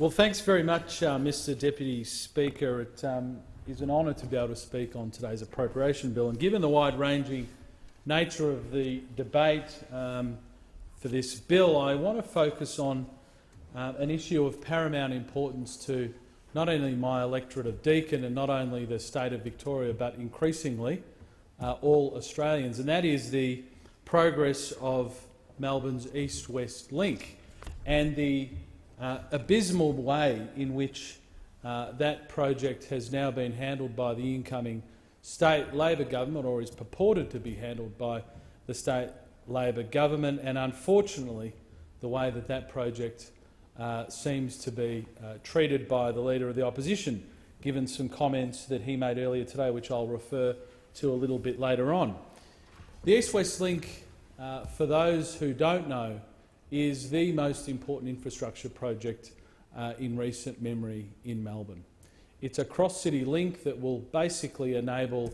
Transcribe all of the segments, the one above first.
Well, thanks very much, Mr Deputy Speaker. It is an honour to be able to speak on today's Appropriation Bill, and given the wide-ranging nature of the debate for this bill, I want to focus on an issue of paramount importance to not only my electorate of Deakin and not only the state of Victoria, but increasingly all Australians, and that is the progress of Melbourne's east-west link and the abysmal way in which that project has now been handled by the incoming state Labor government, or is purported to be handled by the state Labor government, and unfortunately the way that that project seems to be treated by the Leader of the Opposition, given some comments that he made earlier today, which I'll refer to a little bit later on. The East-West Link, for those who don't know, is the most important infrastructure project in recent memory in Melbourne. It's a cross-city link that will basically enable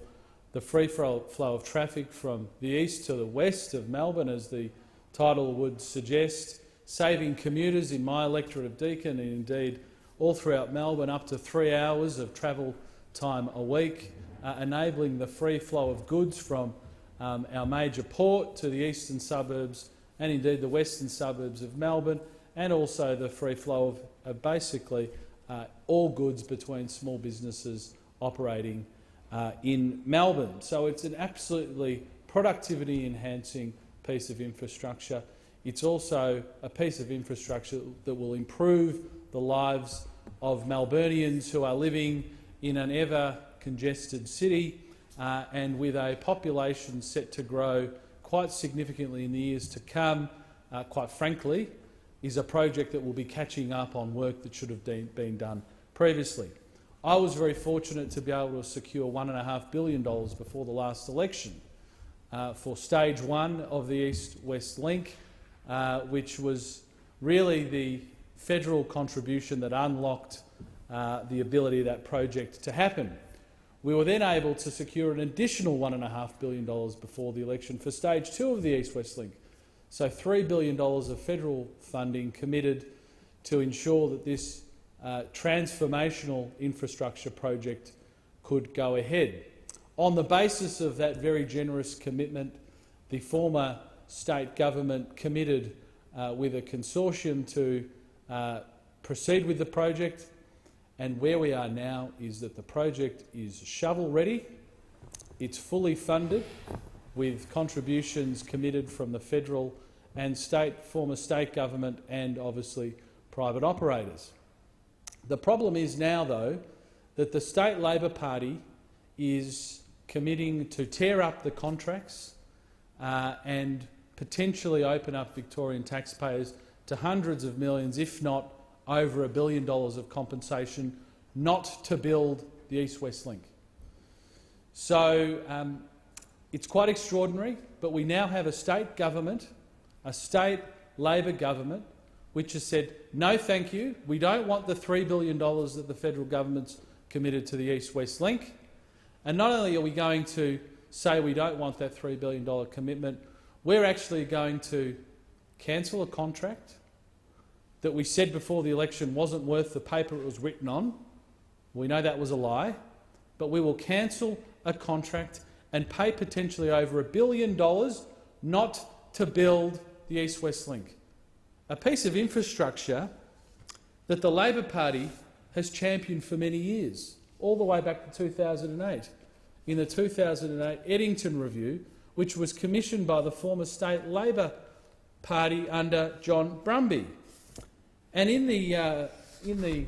the free flow of traffic from the east to the west of Melbourne, as the title would suggest, saving commuters in my electorate of Deakin and indeed all throughout Melbourne up to 3 hours of travel time a week, enabling the free flow of goods from our major port to the eastern suburbs and indeed the western suburbs of Melbourne, and also the free flow of basically all goods between small businesses operating in Melbourne. So it's an absolutely productivity-enhancing piece of infrastructure. It's also a piece of infrastructure that will improve the lives of Melburnians who are living in an ever-congested city and with a population set to grow quite significantly in the years to come. Quite frankly, is a project that will be catching up on work that should have been done previously. I was very fortunate to be able to secure $1.5 billion before the last election for stage one of the East-West Link, which was really the federal contribution that unlocked the ability of that project to happen. We were then able to secure an additional $1.5 billion before the election for stage two of the East-West Link. So $3 billion of federal funding committed to ensure that this transformational infrastructure project could go ahead. On the basis of that very generous commitment, the former state government committed with a consortium to proceed with the project, and where we are now is that the project is shovel-ready, it's fully funded, with contributions committed from the federal and former state government and obviously private operators. The problem is now, though, that the state Labor Party is committing to tear up the contracts and potentially open up Victorian taxpayers to hundreds of millions, if not over $1 billion of compensation, not to build the East-West Link. So it's quite extraordinary, but we now have a state government, a state Labor government, which has said, no thank you, we don't want the $3 billion that the federal government's committed to the East-West Link. And not only are we going to say we don't want that $3 billion commitment, we're actually going to cancel a contract that we said before the election wasn't worth the paper it was written on. We know that was a lie, but we will cancel a contract and pay potentially over $1 billion not to build the East-West Link, a piece of infrastructure that the Labor Party has championed for many years, all the way back to 2008, in the 2008 Eddington Review, which was commissioned by the former state Labor Party under John Brumby. And in the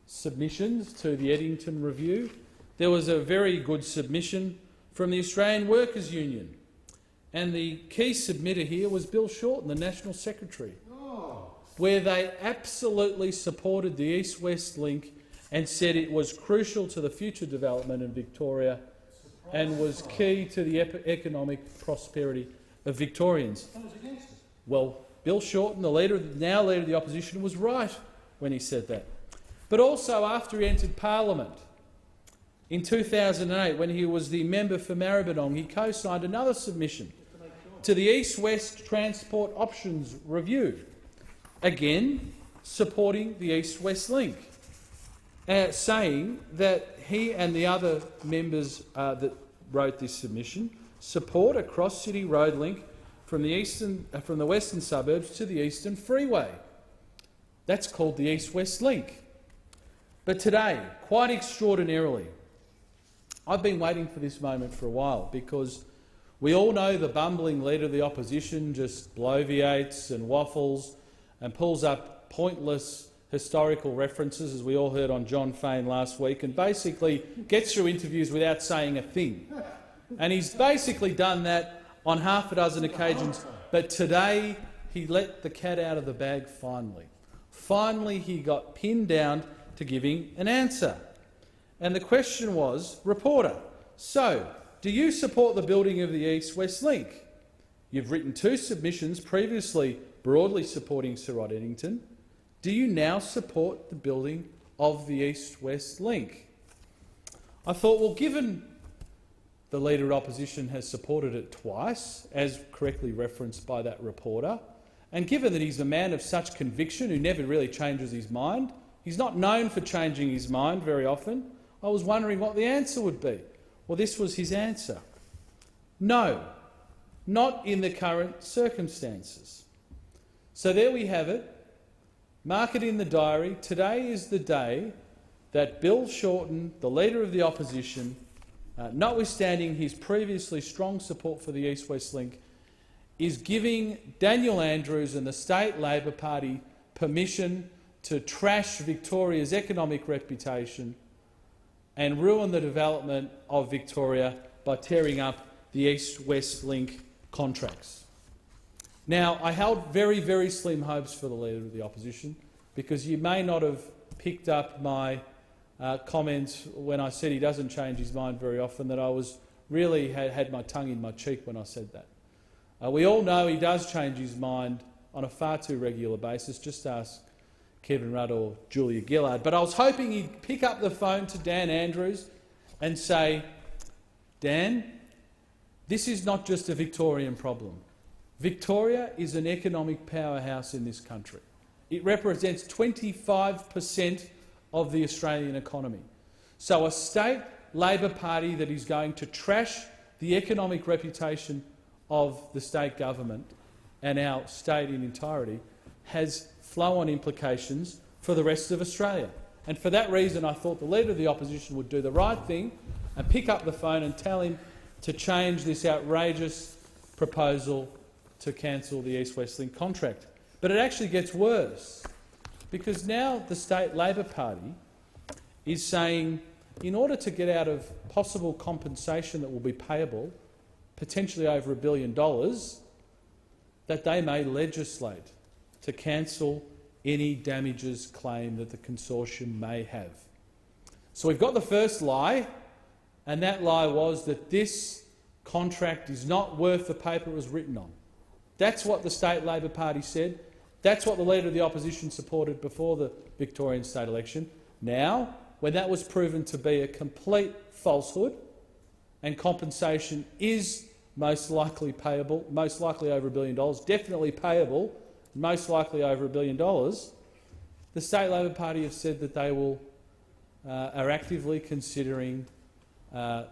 submissions to the Eddington Review, there was a very good submission from the Australian Workers' Union. And the key submitter here was Bill Shorten, the National Secretary, where they absolutely supported the East-West Link and said it was crucial to the future development of Victoria and was key to the economic prosperity of Victorians. Well, Bill Shorten, now Leader of the Opposition, was right when he said that. But also after he entered Parliament in 2008, when he was the member for Maribyrnong, he co-signed another submission to the East-West Transport Options Review. Again, supporting the East-West Link, saying that he and the other members that wrote this submission support a cross-city road link from the western suburbs to the Eastern Freeway. That's called the East-West Link. But today, quite extraordinarily, I've been waiting for this moment for a while, because we all know the bumbling leader of the opposition just bloviates and waffles and pulls up pointless historical references, as we all heard on John Fain last week, and basically gets through interviews without saying a thing. And he's basically done that on half a dozen occasions, but today he let the cat out of the bag finally. Finally he got pinned down to giving an answer. And the question was, reporter, so do you support the building of the East-West Link? You've written 2 submissions previously broadly supporting Sir Rod Eddington. Do you now support the building of the East-West Link? I thought, well, given the Leader of Opposition has supported it twice, as correctly referenced by that reporter, and given that he's a man of such conviction who never really changes his mind, he's not known for changing his mind very often, I was wondering what the answer would be. Well, this was his answer. No, not in the current circumstances. So there we have it. Mark it in the diary. Today is the day that Bill Shorten, the Leader of the Opposition, notwithstanding his previously strong support for the East-West Link, is giving Daniel Andrews and the State Labor Party permission to trash Victoria's economic reputation and ruin the development of Victoria by tearing up the East-West Link contracts. Now, I held very, very slim hopes for the Leader of the Opposition, because you may not have picked up my comments when I said he doesn't change his mind very often, that I was really had my tongue in my cheek when I said that. We all know he does change his mind on a far too regular basis. Just ask Kevin Rudd or Julia Gillard. But I was hoping he'd pick up the phone to Dan Andrews and say, Dan, this is not just a Victorian problem. Victoria is an economic powerhouse in this country. It represents 25% of the Australian economy. So a state Labor Party that is going to trash the economic reputation of the state government and our state in entirety has flow-on implications for the rest of Australia. And for that reason, I thought the Leader of the Opposition would do the right thing and pick up the phone and tell him to change this outrageous proposal to cancel the East-West Link contract. But it actually gets worse, because now the State Labor Party is saying, in order to get out of possible compensation that will be payable, potentially over $1 billion, that they may legislate to cancel any damages claim that the consortium may have. So we've got the first lie, and that lie was that this contract is not worth the paper it was written on. That's what the State Labor Party said. That's what the Leader of the Opposition supported before the Victorian state election. Now, when that was proven to be a complete falsehood and compensation is most likely payable, most likely over $1 billion, definitely payable, most likely over $1 billion, the State Labor Party have said that they are actively considering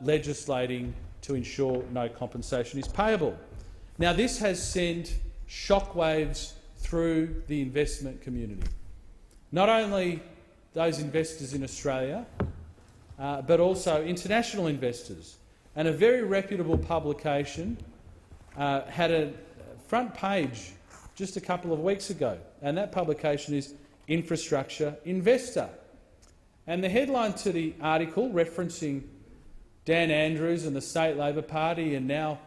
legislating to ensure no compensation is payable. Now, this has sent shockwaves through the investment community. Not only those investors in Australia, but also international investors. And a very reputable publication had a front page just a couple of weeks ago, and that publication is Infrastructure Investor. And the headline to the article, referencing Dan Andrews and the State Labor Party and now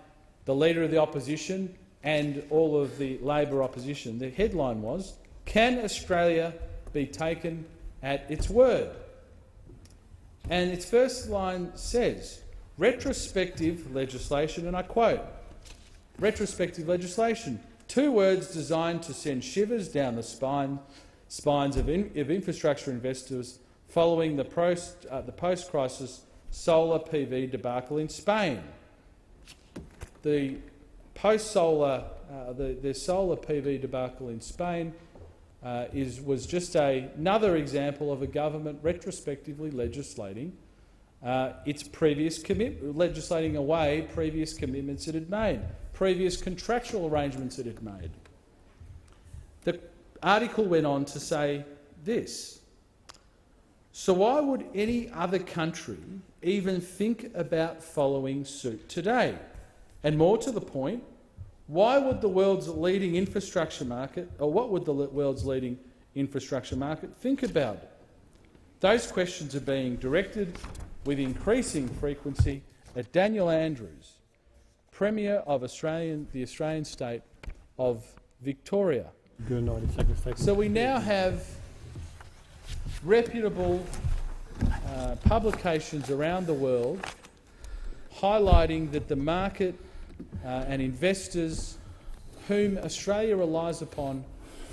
the Leader of the Opposition and all of the Labor opposition, the headline was, "Can Australia be taken at its word?" And its first line says, retrospective legislation, and I quote, retrospective legislation, 2 words designed to send shivers down the spines of infrastructure investors following the post-crisis solar PV debacle in Spain. The solar PV debacle in Spain was just another example of a government retrospectively legislating legislating away previous commitments it had made, previous contractual arrangements it had made. The article went on to say this: so why would any other country even think about following suit today? And more to the point, why would the world's leading infrastructure market, or what would the world's leading infrastructure market think about it? Those questions are being directed with increasing frequency at Daniel Andrews, Premier of the Australian state of Victoria. Good 90 second statement. So we now have reputable publications around the world highlighting that the market and investors whom Australia relies upon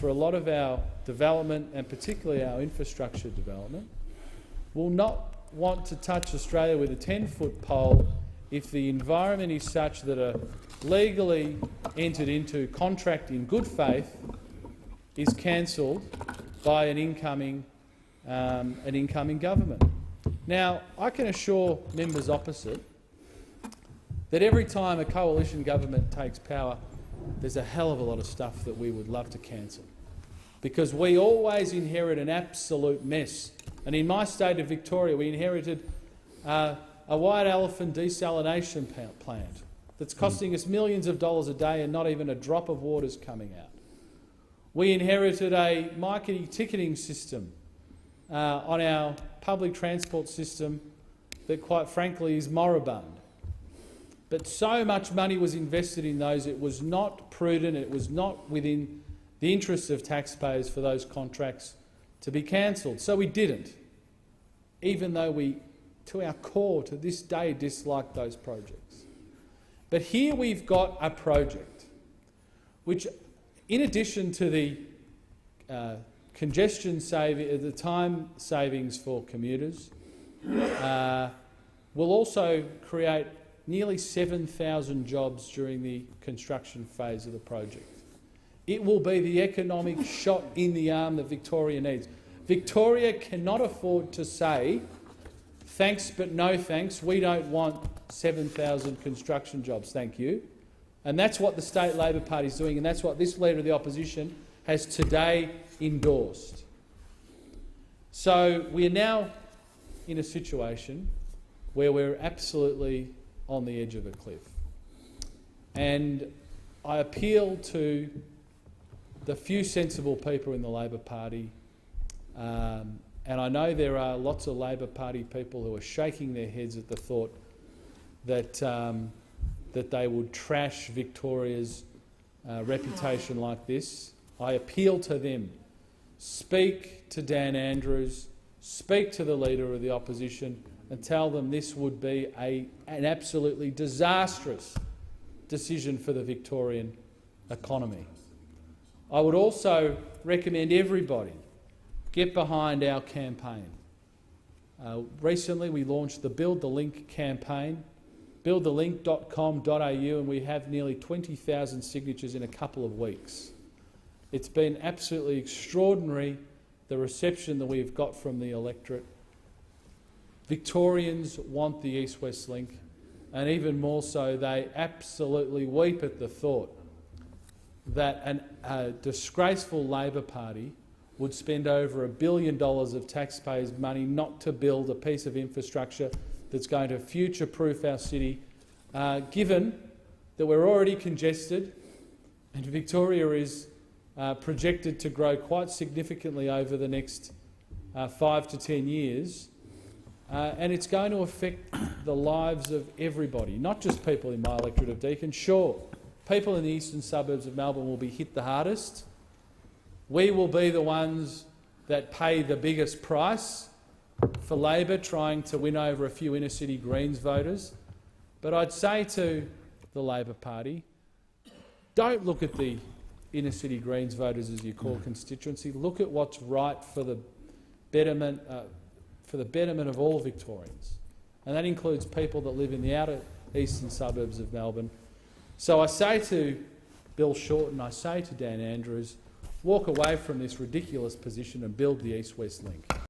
for a lot of our development, and particularly our infrastructure development, will not want to touch Australia with a 10-foot pole if the environment is such that a legally entered into contract in good faith is cancelled by an incoming government. Now, I can assure members opposite that every time a coalition government takes power, there's a hell of a lot of stuff that we would love to cancel, because we always inherit an absolute mess. And in my state of Victoria, we inherited a white elephant desalination plant that's costing us millions of dollars a day and not even a drop of water's coming out. We inherited a marketing ticketing system on our public transport system that, quite frankly, is moribund. But so much money was invested in those, it was not prudent, it was not within the interests of taxpayers for those contracts to be cancelled. So we didn't, even though we, to our core, to this day, dislike those projects. But here we've got a project which, in addition to the congestion saving, the time savings for commuters, will also create nearly 7,000 jobs during the construction phase of the project. It will be the economic shot in the arm that Victoria needs. Victoria cannot afford to say, thanks but no thanks, we don't want 7,000 construction jobs, thank you. And that's what the State Labor Party is doing, and that's what this Leader of the Opposition has today endorsed. So we are now in a situation where we're absolutely on the edge of a cliff. And I appeal to the few sensible people in the Labor Party, and I know there are lots of Labor Party people who are shaking their heads at the thought that that they would trash Victoria's reputation like this. I appeal to them. Speak to Dan Andrews, speak to the Leader of the Opposition and tell them this would be an absolutely disastrous decision for the Victorian economy. I would also recommend everybody get behind our campaign. Recently we launched the Build the Link campaign, buildthelink.com.au, and we have nearly 20,000 signatures in a couple of weeks. It's been absolutely extraordinary, the reception that we've got from the electorate. Victorians want the East-West Link, and even more so, they absolutely weep at the thought that a disgraceful Labor Party would spend over $1 billion of taxpayers' money not to build a piece of infrastructure that's going to future-proof our city, given that we're already congested and Victoria is projected to grow quite significantly over the next 5 to 10 years, and it's going to affect the lives of everybody, not just people in my electorate of Deakin. Sure, people in the eastern suburbs of Melbourne will be hit the hardest. We will be the ones that pay the biggest price for Labor trying to win over a few inner-city Greens voters. But I'd say to the Labor Party, don't look at the inner-city Greens voters as your core constituency. Look at what's right for the betterment of all Victorians, and that includes people that live in the outer eastern suburbs of Melbourne. So I say to Bill Shorten, I say to Dan Andrews, walk away from this ridiculous position and build the east-west link.